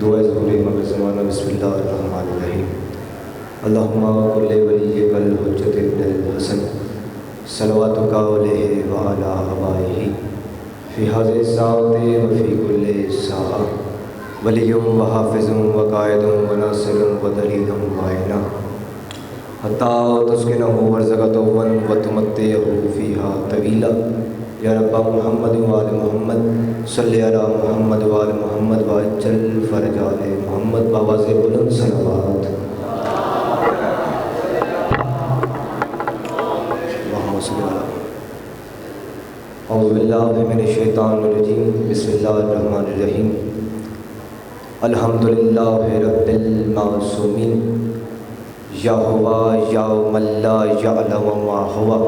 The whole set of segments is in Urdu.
دعا ظہور مگر زمانہ بسم اللہ الرحمن الرحیم اللہم کل ولیک الحجۃ ابن الحسن صلواتک علیہ وعلی آبائہ فی هذه الساعة وفی کل ساعة ولی و حافظ و قائد و ناصر و دلیل و عینا حتی تسکنہ ورزقہ و تمتعہ فیہا طویلا یا رب محمد و آل محمد صلی علی محمد و آل محمد وعجل فرج آل محمد بآواز بلند صلوات اللہم صلی علی اعوذ باللہ من الشیطان الرجیم بسم اللہ الرحمن الرحیم الحمدللہ رب المعصومین یا ہوا یا من لا یعلم ما ہوا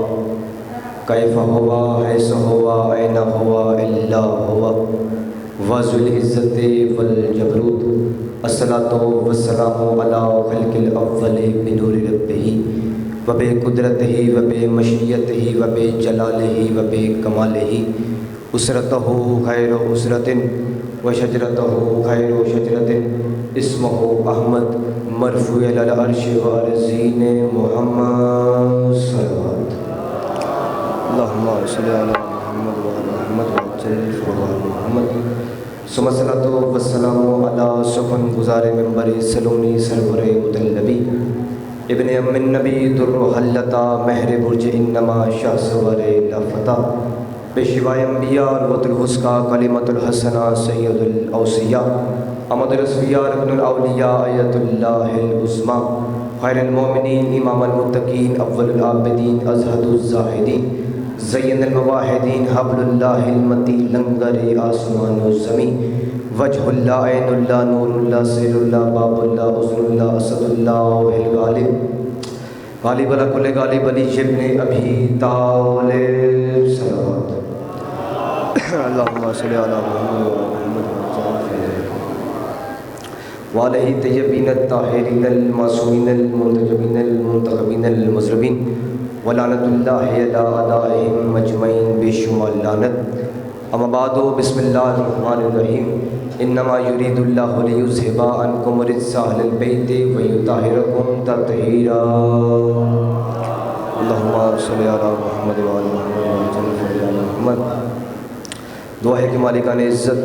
کیف ہوا حیث ہوا این ہوا الا ہوا وذو العزت والجبروت الصلاۃ والسلام علی خلق الاول بنور ربہ وبقدرتہ وبمشیتہ وبجلالہ وبکمالہ اسرتہ خیر اسرۃ وشجرتہ خیر شجرۃ اسمہ احمد مرفوع علی العرش وارزین محمد صلوات اللہم صلی علی محمد وعلی محمد وعجل فرج محمد ثم الصلاۃ والسلام علی سخن گزار منبر سلونی سرور مطلبی ابن ام النبی در حلتا مہر برج انما شاہ سور لافتا پیشوا انبیاء الوت الحسکا کلمت الحسنہ سید الاوصیاء امد الرسویہ رکن الاولیاء ایت اللہ العظمیٰ خیر المومنین امام المتقین اول العابدین ازہد الزاہدین زین المواحدین حبل اللہ المتین لنگر آسمان و زمین وجہ اللہ عین اللہ نور اللہ سیر اللہ باب اللہ عذر اللہ اسد اللہ الغالب غالب علی کل غالب علی ابن ابی طالب صلوات اللہم صلی علی محمد وعلیہ طیبین الطاہرین المعصومین المنتجبین المنتخبین المذربین ولعنت اللہ علی اعدائہم مجمعین بے شمار لعنت اما بعد بسم اللہ الرحمن الرحیم انما یرید اللہ لیذھب عنکم الرجس اہل البیت ویطہرکم تطہیرا اللہم صلی علی محمد وعلی محمد دعا ہے کہ مالکان عزت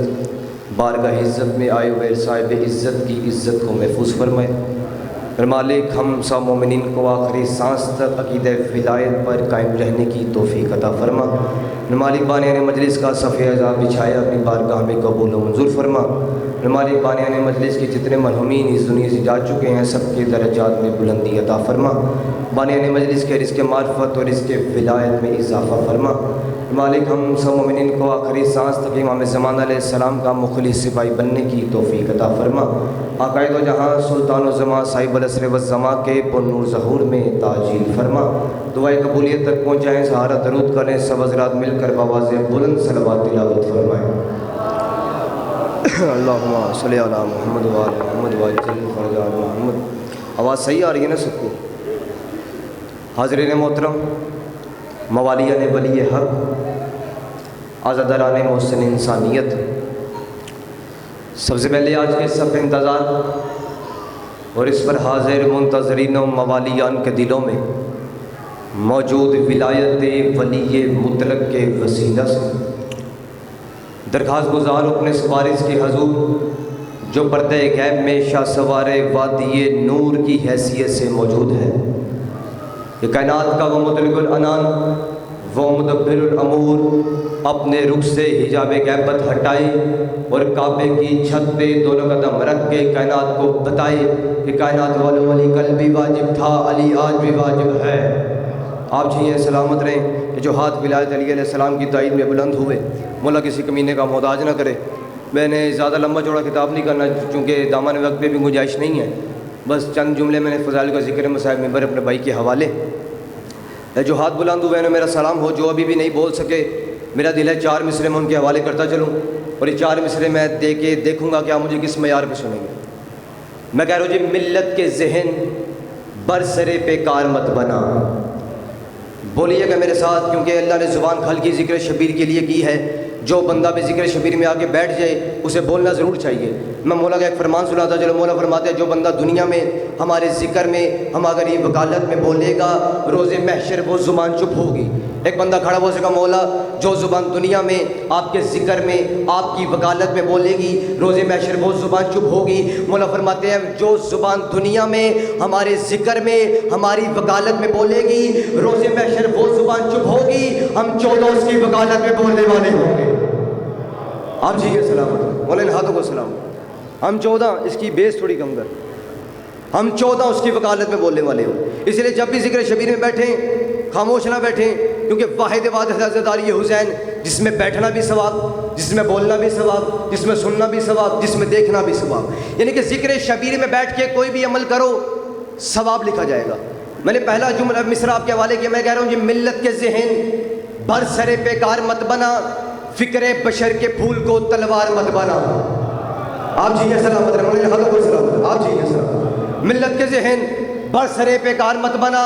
بارگاہ عزت میں آئے ہوئے صاحب عزت کی عزت کو محفوظ فرمائے۔ پھر مالک ہم سب مومنین کو آخری سانس تک عقیدہ ولایت پر قائم رہنے کی توفیق عطا فرما۔ مالک بانیان مجلس کا صف عذاب بچھایا اپنی بارگاہ میں قبول و منظور فرما۔ مالک بانیان مجلس کے جتنے مرحومین اس دنیا سے جا چکے ہیں سب کے درجات میں بلندی عطا فرما۔ بانیان مجلس کے رزق معرفت اور رزق ولایت میں اضافہ فرما۔ مالک ہم سب مومنین کو آخری سانس تک امام زمانہ علیہ السلام کا مخلص سپاہی بننے کی توفیق عطا فرما۔ عقائد و جہاں سلطان و زمان صاحب العصر والزمان کے پر نور ظہور میں تاجیل فرما۔ دعائے قبولیت تک پہنچائیں، سہارا درود کریں، سب حضرات مل کر بآواز بلند صلوات تلاوت فرمائیں۔ اللہم صلی علی محمد وعلی محمد وعجل فرج آل محمد۔ آواز صحیح آ رہی ہے نا سب کو؟ حاضرین محترم، موالیان ولی حق، عزاداران محسن انسانیت، سب سے پہلے آج کے صف انتظار اور اس پر حاضر منتظرین و موالیان کے دلوں میں موجود ولایت ولی مطلق کے وسیلہ سے درخواست گزار اپنے سفارش کے حضور جو پردہ غیب میں شاہ سوار وادی نور کی حیثیت سے موجود ہے، یہ کائنات کا وہ مطلق العنان، وہ مدبر الامور، اپنے رخ سے حجاب غیبت ہٹائے اور کعبے کی چھت پہ دونوں قدم رکھ کے کائنات کو بتائے کہ کائنات والوں علی کل بھی واجب تھا، علی آج بھی واجب ہے۔ آپ چاہیے سلامت رہیں کہ جو ہاتھ ولایت علی علیہ السلام کی تائید میں بلند ہوئے، مولا کسی کمینے کا محتاج نہ کرے۔ میں نے زیادہ لمبا چوڑا کتاب نہیں کرنا چونکہ دامن وقت پہ بھی گنجائش نہیں ہے، بس چند جملے میں نے فضائل کا ذکر مصاحب ممبر اپنے بھائی کے حوالے۔ جو ہاتھ بلند ہوئے ہیں میرا سلام ہو، جو ابھی بھی نہیں بول سکے میرا دل ہے 4 مصرے میں ان کے حوالے کرتا چلوں، اور یہ 4 مصرے میں دے کے دیکھوں گا کہ آپ مجھے کس معیار پہ سنیں گے۔ میں کہہ رہا ہوں جی، ملت کے ذہن برسرے پہ کار مت بنا، بولیے گا میرے ساتھ، کیونکہ اللہ نے زبان کھل کی ذکر شبیر کے لیے کی ہے جو بندہ بھی ذکر شبیر میں آ کے بیٹھ جائے اسے بولنا ضرور چاہیے۔ میں مولا کا ایک فرمان سنا تھا، چلو مولا فرماتے ہیں جو بندہ دنیا میں ہمارے ذکر میں ہم اگر یہ وکالت میں بولے گا روز محشر وہ زبان چپ ہوگی۔ ایک بندہ کھڑا ہو سکا، مولا جو زبان دنیا میں آپ کے ذکر میں آپ کی وکالت میں بولے گی روز محشر وہ زبان چپ ہوگی۔ مولا فرماتے ہیں جو زبان دنیا میں ہمارے ذکر میں ہماری وکالت میں بولے گی روز محشر وہ زبان چپ ہوگی، ہم 14 اس کی وکالت میں بولنے والے ہوں گے۔ آپ جی کے سلامت، مولانا ہاتھوں کو سلام۔ ہم 14 اس کی بیس تھوڑی کم کر، ہم 14 اس کی وکالت میں بولنے والے ہوں۔ اس لیے جب بھی ذکر شبیر میں بیٹھیں خاموش نہ بیٹھیں، کیونکہ واحد واحد حضرت علی حسین جس میں بیٹھنا بھی ثواب، جس میں بولنا بھی ثواب، جس میں سننا بھی ثواب، جس میں دیکھنا بھی ثواب، یعنی کہ ذکر شبیر میں بیٹھ کے کوئی بھی عمل کرو ثواب لکھا جائے گا۔ میں نے پہلا جملہ مصرع آپ کے حوالے کیا، میں کہہ رہا ہوں جی ملت کے ذہن بر سر بیکار مت بنا، فکر بشر کے پھول کو تلوار مت بنا۔ آپ جی کے سلامت رہے، مولانا حضرت کو سلام۔ آپ جی کے سلام۔ ملت کے ذہن بر سر بیکار مت بنا،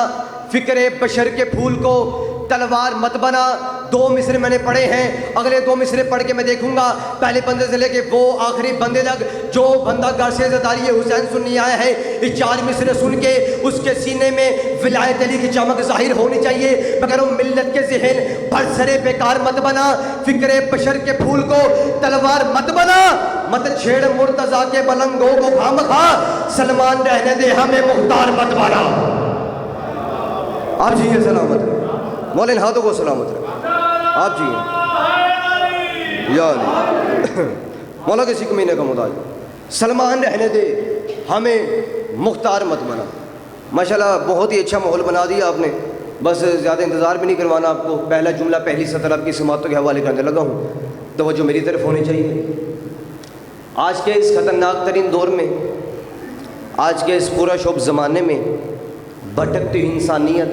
فکر بشر کے پھول کو تلوار مت بنا۔ 2 مصرے میں نے پڑھے ہیں، اگلے 2 مصرے پڑھ کے میں دیکھوں گا پہلے بندے سے لے کے وہ آخری بندے تک جو بندہ گھر سے حضرت علی حسین سننے آیا ہے، یہ 4 مصرے سن کے اس کے سینے میں ولایت علی کی چمک ظاہر ہونی چاہیے۔ مگر ملت کے ذہن بر سرے بیکار مت بنا، فکر بشر کے پھول کو تلوار مت بنا، مت چھیڑ مرتضیٰ کے بلنگوں کو خامخواہ، سلمان رہنے دے ہمیں مختار مت بنا۔ آپ جی سلامت رہے، مولانا ہاتھوں کو سلامت رہے۔ آپ جی یا علی مولا کسی کمینے کا محتاج، سلمان رہنے دے ہمیں مختار مت بنا۔ ماشاءاللہ بہت ہی اچھا ماحول بنا دیا آپ نے، بس زیادہ انتظار بھی نہیں کروانا آپ کو۔ پہلا جملہ پہلی سطر آپ کی سماعتوں کے حوالے کرنے لگا ہوں، توجہ میری طرف ہونی چاہیے۔ آج کے اس خطرناک ترین دور میں، آج کے اس پورا شوب زمانے میں بھٹکتی ہوئی انسانیت،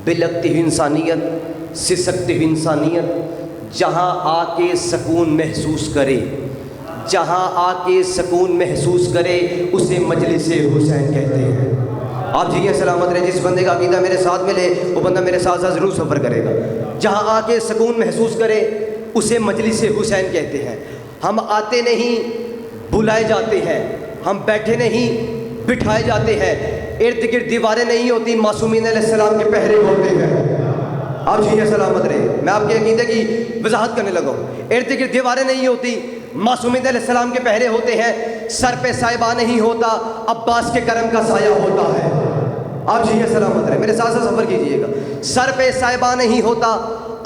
بلکتی ہوئی انسانیت، سسکتی ہوئی انسانیت جہاں آ کے سکون محسوس کرے، جہاں آ کے سکون محسوس کرے اسے مجلس حسین کہتے ہیں۔ آپ جی یہ سلامت رہے، جس بندے کا عقیدہ میرے ساتھ ملے وہ بندہ میرے ساتھ ساتھ ضرور سفر کرے گا۔ جہاں آ کے سکون محسوس کرے اسے مجلس حسین کہتے ہیں۔ ہم آتے نہیں بلائے جاتے ہیں، ہم بیٹھے نہیں بٹھائے جاتے ہیں، ارد گرد دیواریں نہیں ہوتی، معصومین علیہ السلام کے پہرے ہوتے ہیں۔ آپ جی یہ سلامت رہے، میں آپ کے عقیدے کی وضاحت کرنے لگا ہوں۔ ارد گرد دیواریں نہیں ہوتی، معصومین علیہ السلام کے پہرے ہوتے ہیں، سر پہ سائبہ نہیں ہوتا، عباس کے کرم کا سایہ ہوتا ہے۔ آپ جی یہ سلامت رہے، میرے ساتھ ساتھ سفر کیجئے گا۔ سر پہ سائبہ نہیں ہوتا،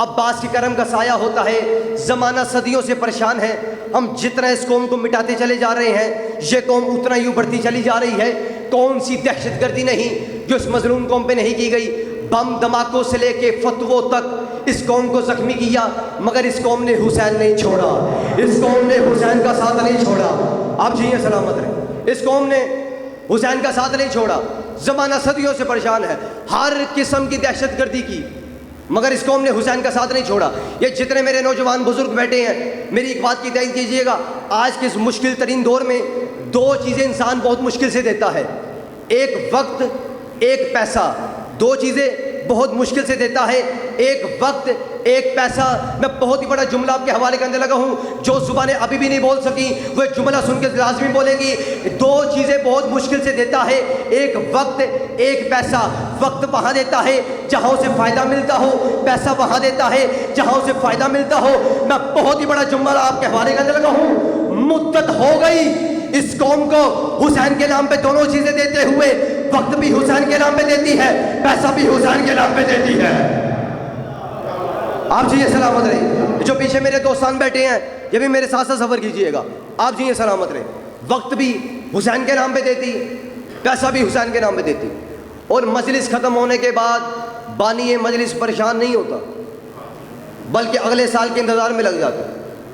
عباس کی کرم کا سایہ ہوتا ہے۔ زمانہ صدیوں سے پریشان ہے، ہم جتنا اس قوم کو مٹاتے چلے جا رہے ہیں یہ قوم اتنا ہی بڑھتی چلی جا رہی ہے۔ کون سی دہشت گردی نہیں جو اس مظلوم قوم پہ نہیں کی گئی، بم دھماکوں سے لے کے فتووں تک اس قوم کو زخمی کیا، مگر اس قوم نے حسین نہیں چھوڑا، اس قوم نے حسین کا ساتھ نہیں چھوڑا۔ آپ جی یہ سلامت رہے، اس قوم نے حسین کا ساتھ نہیں چھوڑا۔ زمانہ صدیوں سے پریشان ہے، ہر قسم کی دہشت گردی کی، مگر اس قوم نے حسین کا ساتھ نہیں چھوڑا۔ یہ جتنے میرے نوجوان بزرگ بیٹھے ہیں میری ایک بات کی تائید کیجئے گا، آج کے اس مشکل ترین دور میں 2 چیزیں انسان بہت مشکل سے دیتا ہے، ایک وقت ایک پیسہ۔ 2 چیزیں بہت مشکل سے دیتا ہے، ایک وقت ایک پیسہ۔ میں بہت ہی بڑا جملہ آپ کے حوالے کرنے لگا ہوں، جو زبانیں ابھی بھی نہیں بول سکی وہ ایک جملہ سن کے لازمی بولے گی۔ 2 چیزیں بہت مشکل سے دیتا ہے، ایک وقت ایک پیسہ۔ وقت وہاں دیتا ہے جہاں اسے فائدہ ملتا ہو، پیسہ وہاں دیتا ہے جہاں اسے فائدہ ملتا ہو۔ میں بہت ہی بڑا جملہ آپ کے حوالے کرنے لگا ہوں، مدت ہو گئی اس قوم کو حسین کے نام پہ دونوں چیزیں دیتے ہوئے، وقت بھی حسین کے نام پہ دیتی ہے، پیسہ بھی حسین کے نام پہ دیتی ہے۔ آپ جی یہ سلامت رہے، جو پیچھے میرے دوستان بیٹھے ہیں یہ بھی میرے ساتھ ساتھ سفر کیجئے گا۔ آپ جی یہ سلامت رہے، وقت بھی حسین کے نام پہ دیتی، پیسہ بھی حسین کے نام پہ دیتی۔ اور مجلس ختم ہونے کے بعد بانی مجلس پریشان نہیں ہوتا، بلکہ اگلے سال کے انتظار میں لگ جاتا،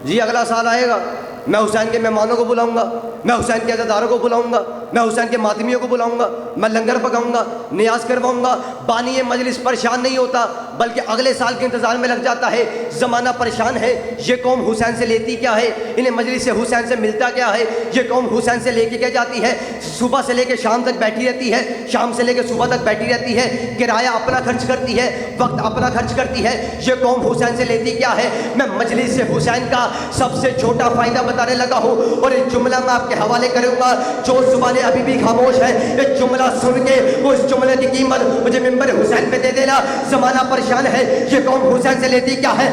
جی اگلا سال آئے گا میں حسین کے مہمانوں کو بلاؤں گا, میں حسین کے عزاداروں کو بلاؤں گا, میں حسین کے ماتمیوں کو بلاؤں گا, میں لنگر پکاؤں گا, نیاز کرواؤں گا. بانی مجلس پریشان نہیں ہوتا بلکہ اگلے سال کے انتظار میں لگ جاتا ہے. زمانہ پریشان ہے, یہ قوم حسین سے لیتی کیا ہے, انہیں مجلس حسین سے ملتا کیا ہے. یہ قوم حسین سے لے کے کیا جاتی ہے, صبح سے لے کے شام تک بیٹھی رہتی ہے, شام سے لے کے صبح تک بیٹھی رہتی ہے, کرایہ اپنا خرچ کرتی ہے, وقت اپنا خرچ کرتی ہے. یہ قوم حسین سے لیتی کیا ہے. میں مجلس حسین کا سب سے چھوٹا فائدہ بتانے لگا ہوں اور ایک جملہ میں آپ کے حوالے کروں گا. جو زبانیں ابھی بھی خاموش ہیں, ایک جملہ سن کے اس جملے کی قیمت مجھے ممبر حسین پہ دے دینا. زمانہ پریشان ہے, یہ قوم حسین سے لیتی کیا ہے.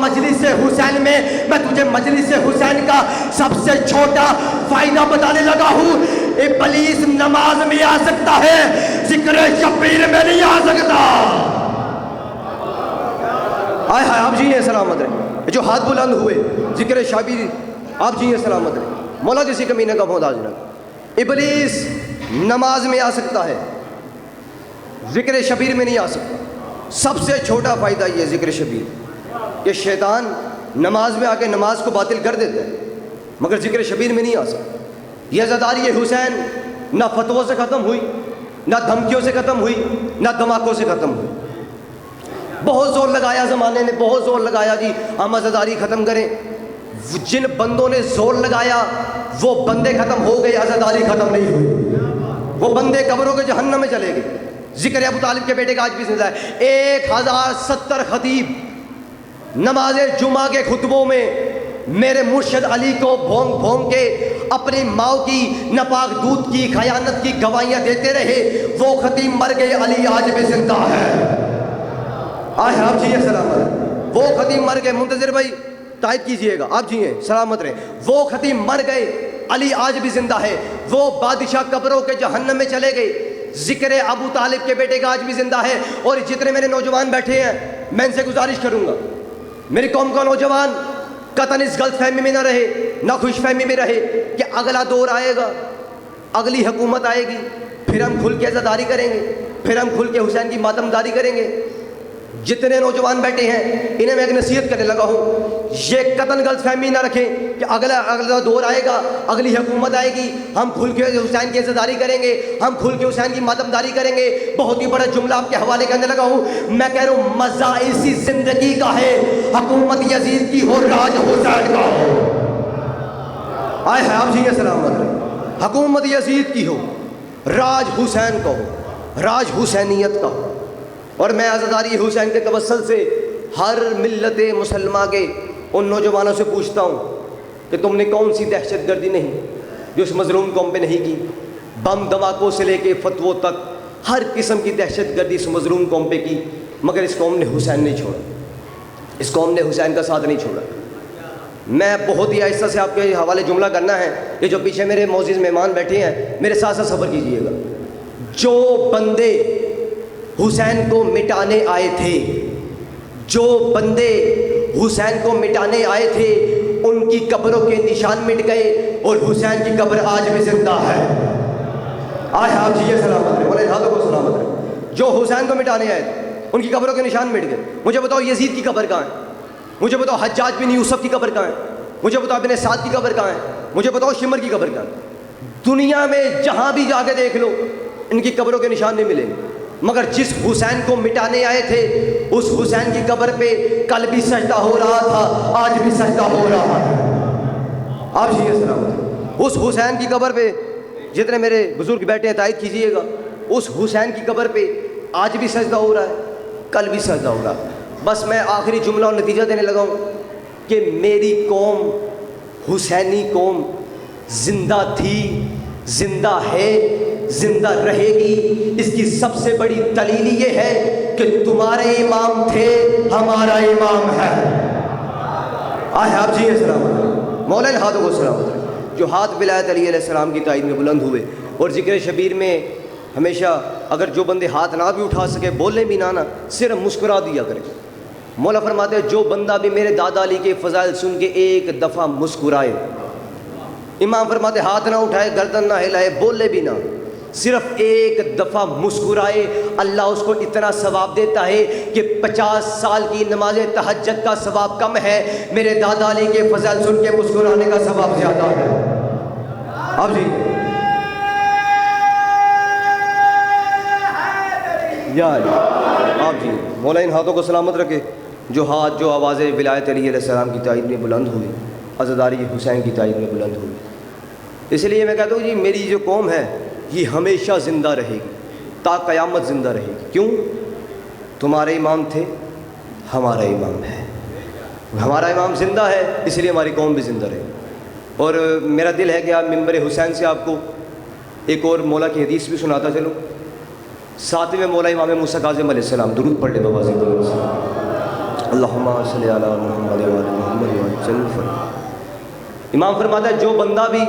مجلس حسین میں تجھے مجلس حسین کا سب سے چھوٹا فائدہ بتانے لگا ہوں. ابلیس نماز میں آ سکتا ہے, ذکر شبیر میں نہیں آ سکتا. ہائے ہائے, آپ جی ہیں سلامت رہے. جو ہاتھ بلند ہوئے ذکر شبیر, آپ جی ہیں سلامت رہے. مولا جیسی کمینے کا محتاج نہ. ابلیس نماز میں آ سکتا ہے, ذکر شبیر میں نہیں آ سکتا. سب سے چھوٹا فائدہ یہ ذکر شبیر کہ شیطان نماز میں آ کے نماز کو باطل کر دیتا ہے مگر ذکر شبیر میں نہیں آ سکتا. یہ عزاداری حسین نہ فتووں سے ختم ہوئی, نہ دھمکیوں سے ختم ہوئی, نہ دھماکوں سے ختم ہوئی. بہت زور لگایا زمانے نے, بہت زور لگایا جی ہم عزاداری ختم کریں. جن بندوں نے زور لگایا وہ بندے ختم ہو گئے, عزاداری ختم نہیں ہوئی. وہ بندے قبروں کے جہنم میں چلے گئے. ذکر ابو طالب کے بیٹے کا آج بھی زندہ ہے. 1070 خطیب نماز جمعہ کے خطبوں میں میرے مرشد علی کو بھونک بھونک کے اپنی ماں کی ناپاک دودھ کی خیانت کی گواہیاں دیتے رہے. وہ خطیب مر گئے, علی آج بھی زندہ ہے. آج آپ جیے سلامت. وہ خطیب مر گئے, منتظر بھائی تائید کیجئے گا, آپ جیے سلامت رہے. وہ خطیب مر گئے, علی آج بھی زندہ ہے. وہ بادشاہ قبروں کے جہنم میں چلے گئے. ذکر ابو طالب کے بیٹے کا آج بھی زندہ ہے. اور جتنے میرے نوجوان بیٹھے ہیں میں ان سے گزارش کروں گا, میری قوم کا نوجوان قطعاً اس غلط فہمی میں نہ رہے, نہ خوش فہمی میں رہے کہ اگلا دور آئے گا, اگلی حکومت آئے گی, پھر ہم کھل کے عزاداری کریں گے, پھر ہم کھل کے حسین کی ماتمداری کریں گے. جتنے نوجوان بیٹھے ہیں انہیں میں ایک نصیحت کرنے لگا ہوں, یہ قطعاً غلط فہمی نہ رکھیں کہ اگلا دور آئے گا, اگلی حکومت آئے گی, ہم کھل کے حسین کی عزاداری کریں گے, ہم کھل کے حسین کی ماتمداری کریں گے. بہت ہی بڑا جملہ آپ کے حوالے کرنے لگا ہوں. میں کہہ رہا ہوں مزہ اسی زندگی کا ہے, حکومت یزید کی ہو, راج حسین کا ہو. آئے ہے آپ جی سلامت رہے. حکومت یزید کی ہو, راج حسین کا ہو, راج حسینیت کا ہو. اور میں عزاداری حسین کے توسل سے ہر ملت مسلمہ کے ان نوجوانوں سے پوچھتا ہوں کہ تم نے کون سی دہشت گردی نہیں جو اس مظلوم قوم پہ نہیں کی. بم دھماکوں سے لے کے فتووں تک ہر قسم کی دہشت گردی اس مظلوم قوم پہ کی, مگر اس قوم نے حسین نہیں چھوڑا, اس قوم نے حسین کا ساتھ نہیں چھوڑا. میں بہت ہی آہستہ سے آپ کے حوالے جملہ کرنا ہے. یہ جو پیچھے میرے معزز مہمان بیٹھے ہیں میرے ساتھ ساتھ صبر کیجئے گا. جو بندے حسین کو مٹانے آئے تھے, جو بندے حسین کو مٹانے آئے تھے, ان کی قبروں کے نشان مٹ گئے اور حسین کی قبر آج بھی زندہ ہے. آج آپ جی سلامت رہے, بولے ہاتھوں کو سلامت رہے. جو حسین کو مٹانے آئے تھے ان کی قبروں کے نشان مٹ گئے. مجھے بتاؤ یزید کی قبر کہاں ہے, مجھے بتاؤ حجاج بن یوسف کی قبر کہاں ہے, مجھے بتاؤ ابن سعد کی قبر کہاں ہے, مجھے بتاؤ شمر کی قبر کہاں ہے. دنیا میں جہاں بھی جا کے دیکھ لو ان کی قبروں کے نشان نہیں ملیں گے. مگر جس حسین کو مٹانے آئے تھے اس حسین کی قبر پہ کل بھی سجدہ ہو رہا تھا, آج بھی سجدہ ہو رہا ہے. آپ جی سلامت. اس حسین کی قبر پہ جتنے میرے بزرگ بیٹھے ہیں تائید کیجئے گا, اس حسین کی قبر پہ آج بھی سجدہ ہو رہا ہے, کل بھی سجدہ ہو رہا ہے. بس میں آخری جملہ اور نتیجہ دینے لگا ہوں کہ میری قوم حسینی قوم زندہ تھی, زندہ ہے, زندہ رہے گی. اس کی سب سے بڑی دلیل یہ ہے کہ تمہارے امام تھے, ہمارا امام ہے. آئے آپ جی سلامت. مولانا ہاتھوں کو سلامت رہے. جو ہاتھ ولایت علی علیہ السلام کی تائید میں بلند ہوئے اور ذکر شبیر میں ہمیشہ اگر جو بندے ہاتھ نہ بھی اٹھا سکے, بولے بھی نہ, صرف مسکرا دیا کرے. مولا فرماتے ہیں جو بندہ بھی میرے دادا علی کے فضائل سن کے ایک دفعہ مسکرائے, امام فرماتے ہاتھ نہ اٹھائے, گردن نہ ہلائے, بولے بھی نہ, صرف ایک دفعہ مسکرائے اللہ اس کو اتنا ثواب دیتا ہے کہ 50 سال کی نماز تہجد کا ثواب کم ہے، میرے دادا علی کے فضل سن کے مسکرانے کا ثواب زیادہ ہے۔ اب جی یا آپ جی مولا ان ہاتھوں کو سلامت رکھے جو ہاتھ جو آوازیں ولایت علی علیہ السلام کی تائید میں بلند ہوئی، عزاداری حسین کی تائید میں بلند ہوئی۔ اس لیے میں کہتا ہوں جی میری جو قوم ہے یہ ہمیشہ زندہ رہے گی، تا قیامت زندہ رہے گی۔ کیوں؟ تمہارے امام تھے، ہمارا امام ہے، ہمارا امام زندہ ہے، اس لیے ہماری قوم بھی زندہ رہے۔ اور میرا دل ہے کہ آپ ممبر حسین سے آپ کو ایک اور مولا کی حدیث بھی سناتا چلوں۔ ساتویں مولا امام موسیٰ کاظم علیہ السلام، درود پڑھ لے بابا زی اللہم صلی علی محمد و آل محمد وسلم۔ امام فرماتا ہے جو بندہ بھی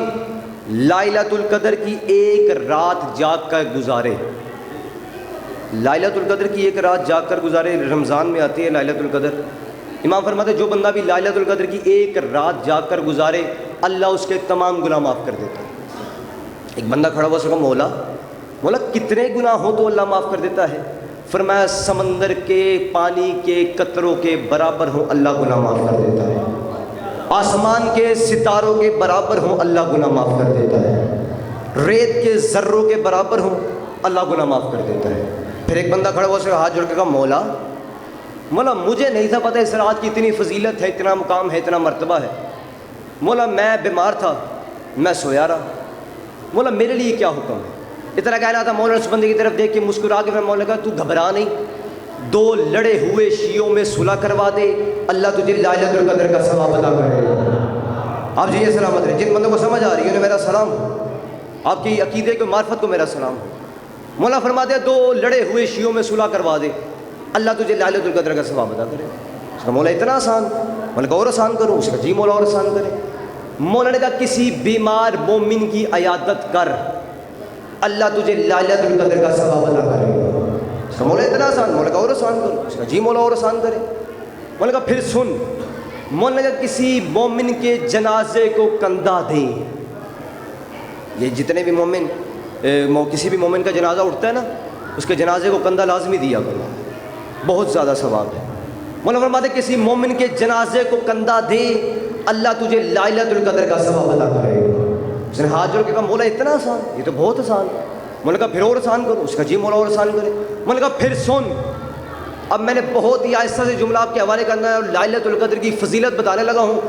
لائلۃ القدر کی ایک رات جاگ کر گزارے، لائلۃ القدر کی ایک رات جاگ کر گزارے، رمضان میں آتی ہے لائلۃ القدر۔ امام فرماتے ہیں جو بندہ بھی لائلۃ القدر کی ایک رات جاگ کر گزارے اللہ اس کے تمام گناہ معاف کر دیتا ہے۔ ایک بندہ کھڑا ہوا سکا مولا کتنے گناہ ہوں تو اللہ معاف کر دیتا ہے؟ فرمایا سمندر کے پانی کے قطروں کے برابر ہوں اللہ گناہ معاف کر دیتا ہے، آسمان کے ستاروں کے برابر ہوں اللہ گناہ معاف کر دیتا ہے، ریت کے ذروں کے برابر ہوں اللہ گناہ معاف کر دیتا ہے۔ پھر ایک بندہ کھڑا ہوا سے ہاتھ جوڑ کے کہا مولا مجھے نہیں تھا پتہ اس رات کی اتنی فضیلت ہے، اتنا مقام ہے، اتنا مرتبہ ہے۔ مولا میں بیمار تھا، میں سویا رہا، مولا میرے لیے کیا حکم ہے؟ اتنا کہنا تھا مولا نے اس بندے کی طرف دیکھ کے مسکرا کے مولا نے کہا تو گھبرا نہیں، 2 لڑے ہوئے شیعوں میں صلح کروا دے، اللہ تجھے لائلۃ القدر کا ثواب عطا کرے گا۔ آپ جی یہ سلامت رہے، جن بندوں کو سمجھ آ رہی ہے انہیں میرا سلام ہو، آپ کی عقیدے کو معرفت کو میرا سلام ہو۔ مولا فرماتے ہیں 2 لڑے ہوئے شیعوں میں صلح کروا دے، اللہ تجھے لائلۃ القدر کا ثواب عطا کرے۔ اس کا مولا اتنا آسان، مولا کہا اور آسان کرو، اس کا جی مولا اور آسان کرے۔ مولا نے کہا کسی بیمار مومن کی عیادت کر، اللہ تجھے لائلۃ القدر کا ثواب عطا کرے گا۔ اس کا مولا اتنا آسان، مولا کہا اور آسان کرو، اس کا جی مولا اور آسان کرے۔ مولا کہا پھر سن، مولا نے کہا کسی مومن کے جنازے کو کندھا دے، یہ جتنے بھی مومن کسی بھی مومن کا جنازہ اٹھتا ہے نا اس کے جنازے کو کندھا لازمی دیا کرو، بہت زیادہ ثواب ہے۔ مولا فرماتے کسی مومن کے جنازے کو کندھا دے اللہ تجھے لائلۃ القدر کا ثواب عطا کرے گا۔ اس نے ہاتھ جوڑ کے کہا مولا اتنا آسان، یہ تو بہت آسان۔ مولا کہا پھر اور آسان کرو، اس کا جی مولا اور آسان کرے۔ مولا کہا پھر سن، اب میں نے بہت ہی آہستہ سے جملہ آپ کے حوالے کرنا ہے اور لائلۃ القدر کی فضیلت بتانے لگا ہوں۔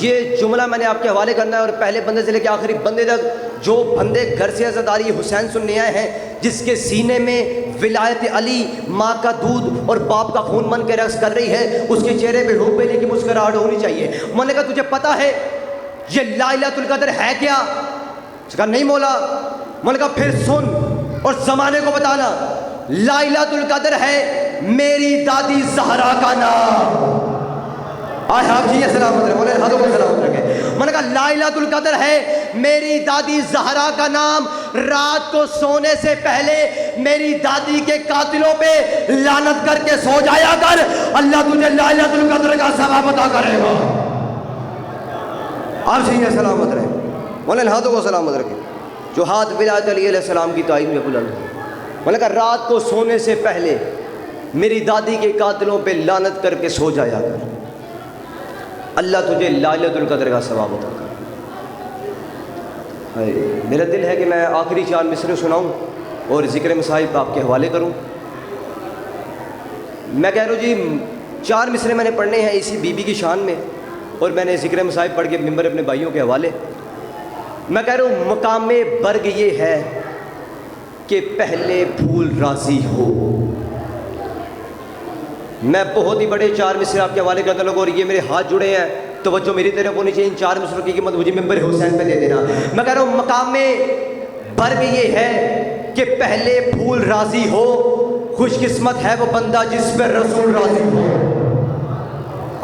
یہ جملہ میں نے آپ کے حوالے کرنا ہے اور پہلے بندے سے لے کے آخری بندے تک جو بندے گھر سے عزاداری حسین سننے آئے ہیں، جس کے سینے میں ولایت علی ماں کا دودھ اور باپ کا خون من کے رقص کر رہی ہے، اس کے چہرے پہ حب علی کی مسکراہٹ ہونی چاہیے۔ میں نے کہا تجھے پتہ ہے یہ لائلۃ القدر ہے کیا؟ اس کہا نہیں مولا۔ میں نے کہا پھر سن اور زمانے کو بتانا، لائلۃ القدر ہے میری دادی زہرا کا نام۔ آئے آپ جی یہ سلامت رہے، بولے ہاتھوں کو سلامت رکھے۔ میں نے کہا لائلۃ القدر ہے میری دادی زہرا کا نام، رات کو سونے سے پہلے میری دادی کے قاتلوں پہ لعنت کر کے سو جایا کر، اللہ تجھے لائلۃ القدر کا ثواب عطا کرے گا۔ آپ جی یہ سلامت رہے، بولے ہاتھوں کو سلامت رکھے۔ جو ہاتھ ولایت علی علیہ السلام کی تائید میں بلند ہو، میں نے کہا رات کو سونے سے پہلے میری دادی کے قاتلوں پہ لعنت کر کے سو جایا کر، اللہ تجھے لائلۃ القدر کا ثواب عطا کرے۔ میرا دل ہے کہ میں آخری 4 مصرے سناؤں اور ذکر مصائب آپ کے حوالے کروں۔ میں کہہ رہا ہوں جی 4 مصرے میں نے پڑھنے ہیں اسی بی بی کی شان میں، اور میں نے ذکر مصائب پڑھ کے ممبر اپنے بھائیوں کے حوالے۔ میں کہہ رہا ہوں مقام برگ یہ ہے کہ پہلے پھول راضی ہو۔ میں بہت ہی بڑے 4 مصرے آپ کے حوالے کرتا لوگوں، اور یہ میرے ہاتھ جڑے ہیں، توجہ میری طرف ہونی چاہیے۔ ان 4 مصروں کی قیمت مجھے ممبر حسین پہ دے دینا۔ میں کہہ رہا ہوں مقام برگ یہ ہے کہ پہلے پھول راضی ہو، خوش قسمت ہے وہ بندہ جس پر رسول راضی ہو۔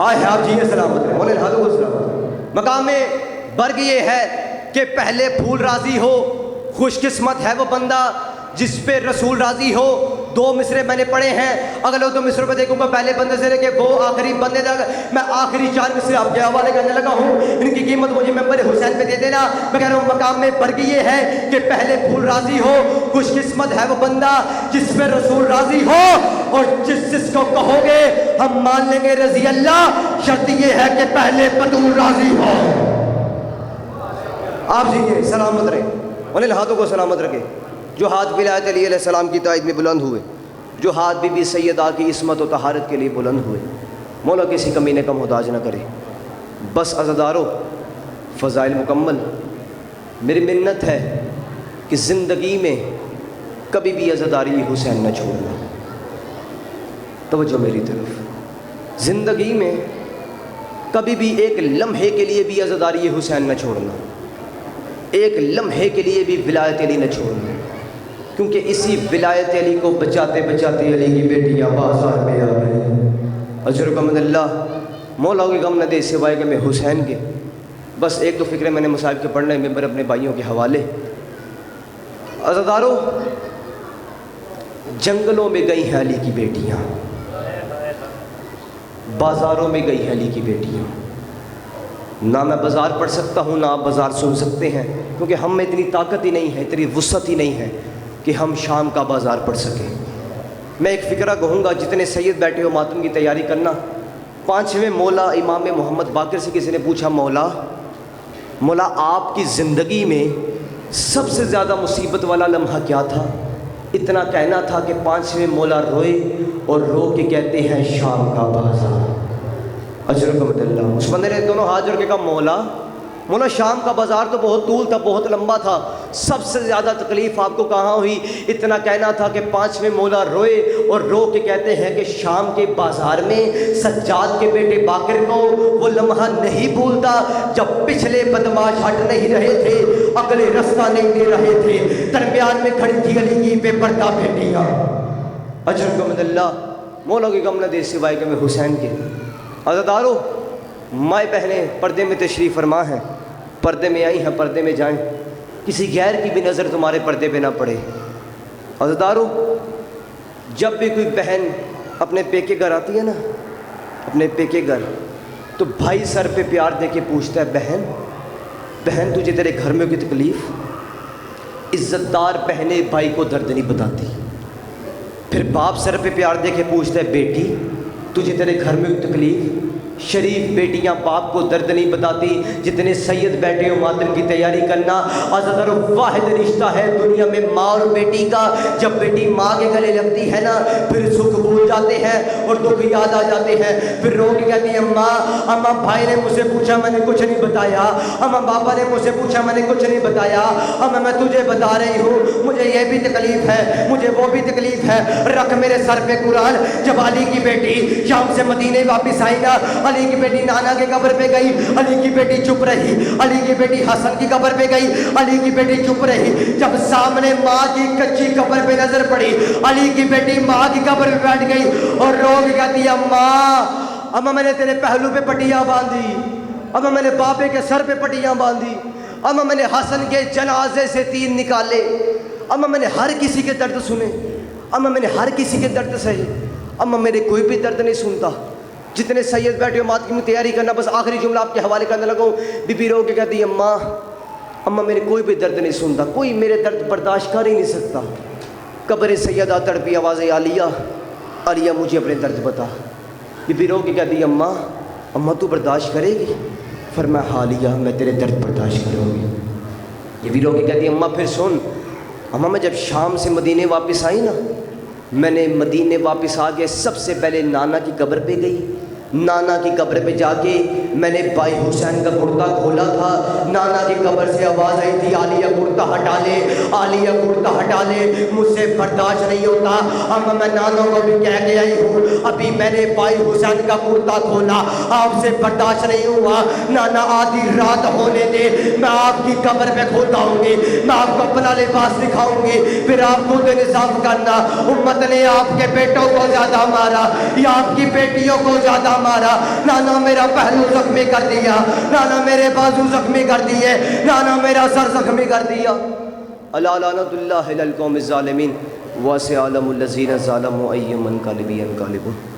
آئے آپ جی یہ سلامت رہے، بولے ہاتھوں کو سلامت۔ مقام برگ یہ ہے کہ پہلے پھول راضی ہو، خوش قسمت ہے وہ بندہ جس پہ رسول راضی ہو۔ دو مصرے میں نے پڑھے ہیں، اگر لوگ دو مصروں پہ دیکھوں گا پہلے بندے سے لے کے وہ آخری بندے تک، میں آخری 4 مصرے آپ کے حوالے کرنے لگا ہوں، ان کی قیمت مجھے ممبر حسین پہ دے دینا۔ میں کہہ رہا ہوں مقام میں برگی یہ ہے کہ پہلے پھول راضی ہو، خوش قسمت ہے وہ بندہ جس پہ رسول راضی ہو، اور جس کو کہو گے ہم مان لیں گے رضی اللہ، شرط یہ ہے کہ پہلے بطول راضی ہو۔ آپ جیئے سلامت رہے، انہیں ہاتھوں کو سلامت رکھے، جو ہاتھ ولایت علی علیہ السلام کی تائید میں بلند ہوئے، جو ہاتھ بی بی سیدہ کی عصمت و طہارت کے لیے بلند ہوئے، مولا کسی کمینے کا محتاج نہ کرے۔ بس عزادارو، فضائل مکمل، میری منت ہے کہ زندگی میں کبھی بھی عزاداری حسین نہ چھوڑنا۔ توجہ میری طرف، زندگی میں کبھی بھی ایک لمحے کے لیے بھی عزاداری حسین نہ چھوڑنا، ایک لمحے کے لیے بھی ولایت علی نہ چھوڑنا، کیونکہ اسی ولایت علی کو بچاتے بچاتے علی کی بیٹیاں بازار میں آ گئی۔ اجرکم اللہ، مولا کے غم نہ دے سوائے کہ میں حسین کے۔ بس ایک دو فکرے میں نے مصائب کے پڑھنے ممبر اپنے بھائیوں کے حوالے۔ عزادارو، جنگلوں میں گئی ہیں علی کی بیٹیاں، بازاروں میں گئی ہیں علی کی بیٹیاں۔ نہ میں بازار پڑھ سکتا ہوں نہ آپ بازار سن سکتے ہیں، کیونکہ ہم میں اتنی طاقت ہی نہیں ہے، اتنی وسعت ہی نہیں ہے کہ ہم شام کا بازار پڑھ سکیں۔ میں ایک فکرہ کہوں گا، جتنے سید بیٹھے ہو ماتم کی تیاری کرنا۔ 5ویں مولا امام محمد باقر سے کسی نے پوچھا، مولا آپ کی زندگی میں سب سے زیادہ مصیبت والا لمحہ کیا تھا؟ اتنا کہنا تھا کہ 5ویں مولا روئے اور رو کے کہتے ہیں شام کا بازار۔ اجرکم اللہ، اس بندے نے دونوں ہاتھ جوڑ کے کہا مولا شام کا بازار تو بہت طول تھا، بہت لمبا تھا، سب سے زیادہ تکلیف آپ کو کہاں ہوئی؟ اتنا کہنا تھا کہ 5ویں مولا روئے اور رو کے کہتے ہیں کہ شام کے بازار میں سجاد کے بیٹے باقر کو وہ لمحہ نہیں بھولتا جب پچھلے بدماش ہٹ نہیں رہے تھے، اگلے رستہ نہیں دے رہے تھے، درمیان میں کھڑی تھی علی کی بے پردہ بیٹیاں۔ اجرکم اللہ، مولا کی غم نہ دے سوائے کہ میں حسین کے۔ عزادارو، مائیں بہنیں پردے میں تشریف فرما ہیں، پردے میں آئی ہیں، پردے میں جائیں، کسی غیر کی بھی نظر تمہارے پردے پہ نہ پڑے۔ عزادارو، جب بھی کوئی بہن اپنے پیکے گھر آتی ہے نا، اپنے پیکے گھر، تو بھائی سر پہ پیار دے کے پوچھتا ہے، بہن تجھے تیرے گھر میں کوئی تکلیف؟ عزت دار بہنیں بھائی کو درد نہیں بتاتی۔ پھر باپ سر پہ پیار دے کے پوچھتا ہے، بیٹی تجھے تیرے گھر میں کوئی تکلیف؟ شریف بیٹیاں باپ کو درد نہیں بتاتی۔ جتنے سید بیٹھے ہو ماتم کی تیاری کرنا، عزادارو واحد رشتہ ہے دنیا میں ماں اور بیٹی کا۔ جب بیٹی ماں کے گلے لگتی ہے نا، پھر سکھ بھول جاتے ہیں اور دکھ یاد آ جاتے ہیں، پھر رو کے کہتی ہے اماں بھائی نے مجھ سے پوچھا میں نے کچھ نہیں بتایا، اماں بابا نے مجھ سے پوچھا میں نے کچھ نہیں بتایا، اماں میں تجھے بتا رہی ہوں، مجھے یہ بھی تکلیف ہے، مجھے وہ بھی تکلیف ہے، رکھ میرے سر پہ قرآن۔ جب علی کی بیٹی شام سے مدینے واپس آئی نا، علی کی بیٹی نانا کے قبر پہ گئی، علی کی بیٹی چپ رہی، علی کی بیٹی حسن کی قبر پہ گئی، علی کی بیٹی چپ رہی۔ جب سامنے ماں کی کچی قبر پہ نظر پڑی، علی کی بیٹی ماں کی قبر پہ بیٹھ گئی اور رو کے کہتی ہے، اماں میں نے تیرے پہلو پہ پٹیاں باندھی، اماں میں نے بابے کے سر پہ پٹیاں باندھی، اماں میں نے حسن کے جنازے سے 3 نکالے، اماں میں نے ہر کسی کے درد سنے، اماں میں نے ہر کسی کے درد سہے، اماں میرے کوئی بھی درد نہیں سنتا۔ جتنے سید بیٹھے ہو ماتم کی تیاری کرنا، بس آخری جملہ آپ کے حوالے کرنے لگا ہوں۔ بی بی رو کے کہتی ہے، اماں میرے کوئی بھی درد نہیں سنتا، کوئی میرے درد برداشت کر ہی نہیں سکتا۔ قبر سیدہ تڑپی آواز عالیہ مجھے اپنے درد بتا۔ بی بی رو کے کہتی ہے، اماں تو برداشت کرے گی؟ فرمایا، عالیہ میں تیرے درد برداشت کروں گی۔ بی بی رو کے کہتی ہے، اماں پھر سن، اماں میں جب شام سے مدینے واپس آئی نا، میں نے مدینے واپس آ کے سب سے پہلے نانا کی قبر پہ گئی، نانا کی قبر پہ جا کے میں نے بھائی حسین کا کرتا کھولا تھا، نانا کی قبر سے آواز آئی تھی، عالیہ کرتا ہٹا لے، عالیہ کرتا ہٹا لے، مجھ سے برداشت نہیں ہوتا۔ اب میں نانا کو بھی کہہ کے آئی ہوں، ابھی میں نے بھائی حسین کا کرتا کھولا، آپ سے برداشت نہیں ہوا، نانا آدھی رات ہونے دے، میں آپ کی قبر پہ کھوتا ہوں گی، میں آپ کو اپنا لباس دکھاؤں گی، پھر آپ خود نظام کرنا۔ امت نے آپ کے بیٹوں کو زیادہ مارا یا آپ کی بیٹیوں کو زیادہ مارا؟ نانا میرا پہلو زخمی کر دیا، نانا میرے بازو زخمی کر دیے، نانا میرا سر زخمی کر دیا۔ الا لعنت اللہ علی القوم الظالمین۔ وَسِيَعْلَمُ الَّذِينَ ظَلَمُوا أَيَّ مُنْقَلِبٍ يَنْقَلِبُونَ